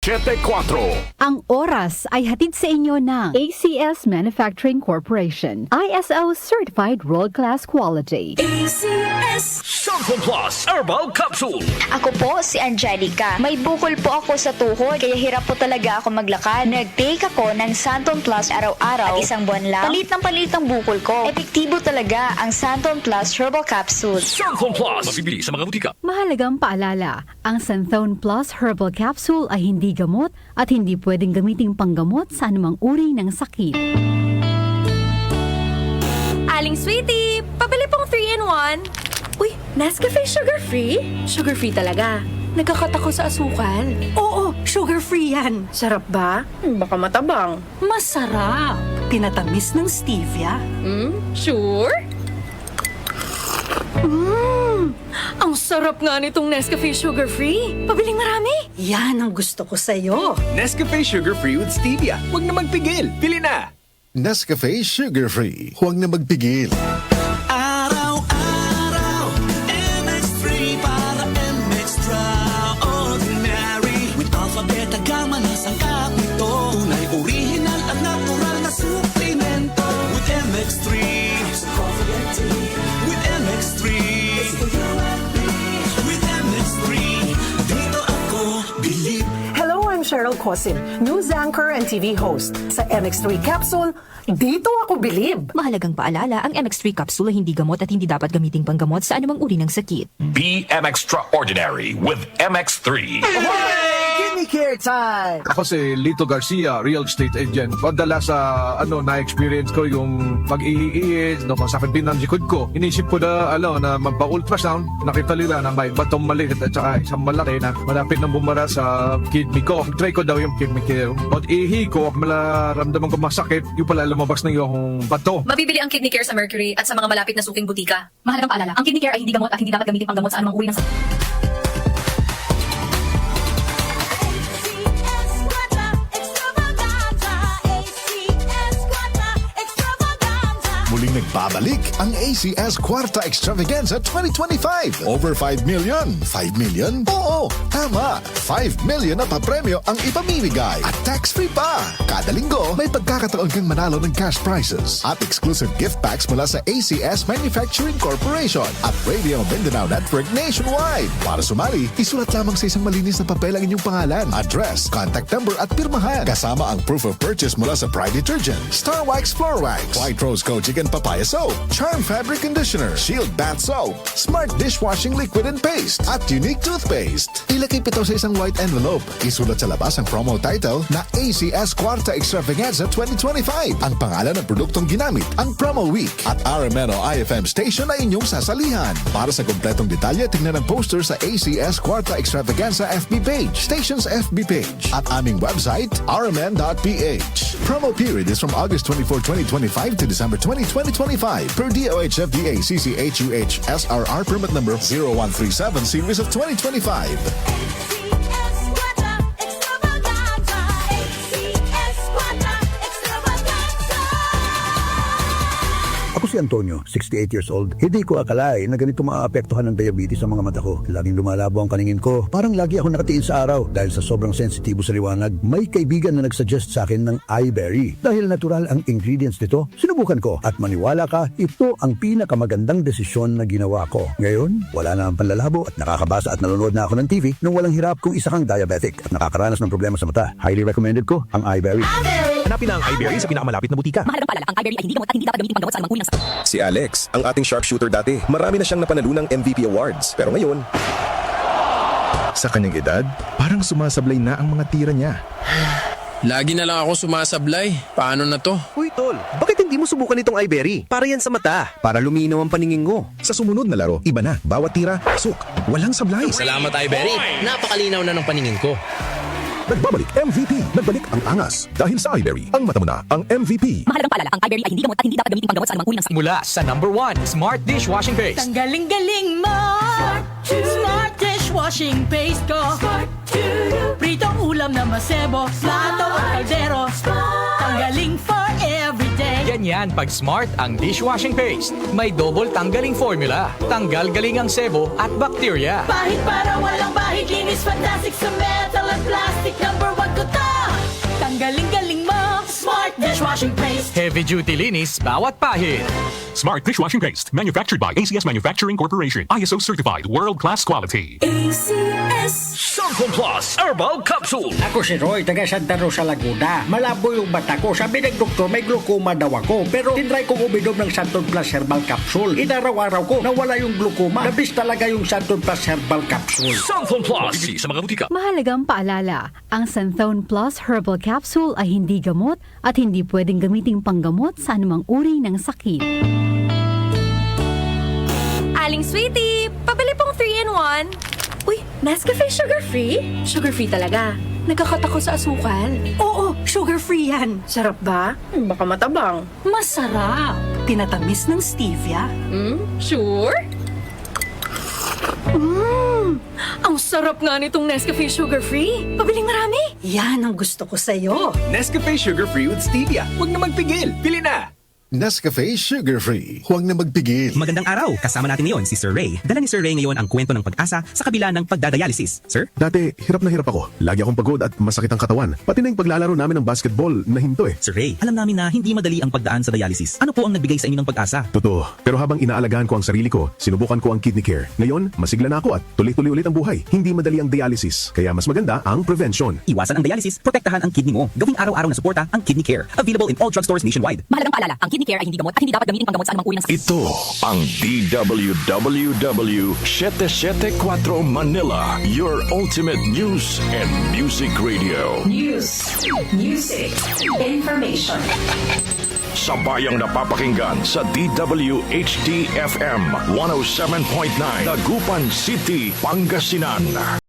7:04. Ang oras ay hatid sa inyo ng ACS Manufacturing Corporation. ISO Certified World Class Quality. ACS Shampoo Plus Herbal Capsule. Ako po si Angelica. May bukol po ako sa tuhod, kaya hirap po talaga ako maglakad. Nag-take ako ng Santon Plus araw-araw at isang buwan lang. Palit ng palit ang bukol ko. Epektibo talaga ang Santon Plus Herbal Capsule. Shampoo Plus. Mabibili sa mga butika. Mahalagang paalala, ang Santhone Plus Herbal Capsule ay hindi gamot at hindi pwedeng gamiting panggamot sa anumang uri ng sakit. Aling Sweetie, pabili pong 3-in-1. Uy, Nescafe sugar-free? Sugar-free talaga. Nagkakat ako sa asukal. Oo, sugar-free yan. Sarap ba? Baka matabang. Masarap. Tinatamis ng stevia. Sure? Ang sarap nga nitong Nescafe sugar-free. Pabiling marami. Yan ang gusto ko sa'yo. Nescafe Sugar Free with Stevia. Huwag na magpigil. Pili na! Nescafe Sugar Free. Huwag na magpigil. Araw-araw, MX3 para MX-Traordinary. With alphabet agama na sangkap nito. Tunay original at natural na suplemento. With MX3, it's coffee and tea. With MX3, it's for you and me. With MX3, dito ako bilib. Hello, I'm Cheryl Cosim, news anchor and TV host. Sa MX3 Capsule, dito ako bilib. Mahalagang paalala, ang MX3 capsule ay hindi gamot at hindi dapat gamiting panggamot sa anumang uri ng sakit. Be Extraordinary with MX3. Kidney Care Time! Ako si Lito Garcia, real estate agent. Madalas sa na-experience ko yung pag-iiis, masakit din ang likod ko. Inisip ko na, na magpa-ultrasound. Nakita nila na may batong maliit at saka isang malaki na malapit na bumara sa kidney ko. Try ko daw yung Kidney Care. Pag-ihi ko, malaramdaman ko masakit, yung pala lumabas na yung bato. Mabibili ang Kidney Care sa Mercury at sa mga malapit na suking butika. Mahalagang paalala, ang Kidney Care ay hindi gamot at hindi dapat gamitin panggamot sa anumang uri ng sakit. Muling nagbabalik ang ACS Quarta Extravaganza 2025. Over 5 million. 5 million? Oo, tama. 5 million na papremyo ang ipamimigay. At tax-free pa. Kada linggo, may pagkakataon kang manalo ng cash prizes at exclusive gift packs mula sa ACS Manufacturing Corporation at Radio Mindanao Network nationwide. Para sumali, isulat lamang sa isang malinis na papel ang inyong pangalan, address, contact number at pirmahan. Kasama ang proof of purchase mula sa Pride Detergent, Star Wax Floor Wax, White Rose Kojic and Papaya Soap, Charm Fabric Conditioner, Shield Bath Soap, Smart Dishwashing Liquid and Paste, at Unique Toothpaste. Ilagay ito sa isang white envelope. Isulat sa labas ang promo title na ACS Quarta Extravaganza 2025. Ang pangalan ng produktong ginamit, ang promo week, at RMNO IFM station na inyong sasalihan. Para sa kompletong detalye, tingnan ang poster sa ACS Quarta Extravaganza FB page, station's FB page, at aming website, rmn.ph. Promo period is from August 24, 2025 to December 20, 2025 per DOH FDA CCHUH SRR permit number 0137 series of 2025. Ako si Antonio, 68 years old. Hindi ko akalain na ganito maaapektuhan ng diabetes sa mga mata ko. Laging lumalabo ang paningin ko. Parang lagi ako nakatiin sa araw dahil sa sobrang sensitibo sa liwanag. May kaibigan na nagsuggest sa akin ng iBerry. Dahil natural ang ingredients nito, sinubukan ko. At maniwala ka, ito ang pinakamagandang desisyon na ginawa ko. Ngayon, wala na ang panlalabo at nakakabasa at nanonood na ako ng TV nung walang hirap kung isa kang diabetic at nakakaranas ng problema sa mata. Highly recommended ko ang iBerry. Hanapin ang iBerry sa pinakamalapit na butika. Mahalagang paalala, ang iBerry ay hindi gamot at hindi dapat gamitin panggamot sa anumang uri ng sakit. Si Alex, ang ating sharpshooter dati. Marami na siyang napanalunang MVP awards. Pero ngayon, Sa kanyang edad, parang sumasablay na ang mga tira niya. Lagi na lang ako sumasablay. Paano na to? Uy, tol, bakit hindi mo subukan itong iBerry? Para yan sa mata. Para luminaw ang paningin mo. Sa sumunod na laro, iba na. Bawat tira, pasok. Walang sablay. Salamat, iBerry. Napakalinaw na ng paningin ko. Nagbabalik MVP. Nagbalik ang angas. Dahil sa iBerry, ang mata mo na ang MVP. Mahalagang paalala, ang iBerry ay hindi gamot at hindi dapat gamitin panggamot sa anumang uri ng sakit. Mula sa number 1, Smart Dishwashing Paste. Tanggaling-galing mo. Smart Dishwashing Paste ko. Pritong ulam na masebo. Plato o kaldero. Tanggaling for everyday. Ganyan pag Smart ang dishwashing paste. May double tanggaling formula. Tanggal galing ang sebo at bakterya. Bahid para walang bahid. Linis fantastic sa metal at plastic. Number 1 Heavy duty linis bawat pahid. Smart dishwashing paste, manufactured by ACS Manufacturing Corporation. ISO certified, world-class quality. ACS. Santon Plus Herbal Capsule. Ako si Roy, taga Santa Rosa, Laguna. Malabo yung mata ko. Sabi ng doktor, may glaucoma daw ako. Pero tinry kong uminom ng Santon Plus Herbal Capsule. Inaraw-araw ko, nawala yung glaucoma. Nabis talaga yung Santon Plus Herbal Capsule. Santon Plus. Mabibili sa mga butika. Mahalagang paalala, ang Santhone Plus Herbal Capsule ay hindi gamot at hindi pwedeng gamiting panggamot sa anumang uri ng sakit. Aling Sweetie, pabili pong 3-in-1. Uy, Nescafe sugar-free? Sugar-free talaga. Nagkakatako sa asukal. Oo, sugar-free yan. Sarap ba? Baka matabang. Masarap. Tinatamis ng stevia. Sure? Ang sarap nga nitong Nescafe sugar-free. Pabiling marami. Yan ang gusto ko sa'yo. Nescafe Sugar Free with Stevia. Huwag na magpigil. Pili na! Nescafe Sugar Free. Huwag na magpigil. Magandang araw! Kasama natin ngayon si Sir Ray. Dala ni Sir Ray ngayon ang kwento ng pag-asa sa kabila ng pagdadialysis. Sir? Dati, hirap na hirap ako. Lagi akong pagod at masakit ang katawan. Pati na yung paglalaro namin ng basketball na hinto eh. Sir Ray, alam namin na hindi madali ang pagdaan sa dialysis. Ano po ang nagbigay sa inyo ng pag-asa? Totoo. Pero habang inaalagaan ko ang sarili ko, sinubukan ko ang kidney care. Ngayon, masigla na ako at tuloy-tuloy ulit ang buhay. Hindi madali ang dialysis. Kaya mas maganda ang prevention. Iwasan ang dialysis, protektahan ang kidney mo. Gawing araw-araw na suporta ang kidney care. Available in all drugstores nationwide. Mahalagang paalala, ang kidney care ay hindi gamot at hindi dapat gamitin panggamot sa anumang uri ng sakit. Ito ang DWWW 774 Manila, your ultimate news and music radio. News, music, information. Sabayang napapakinggan sa DWHD-FM 107.9 Dagupan City, Pangasinan.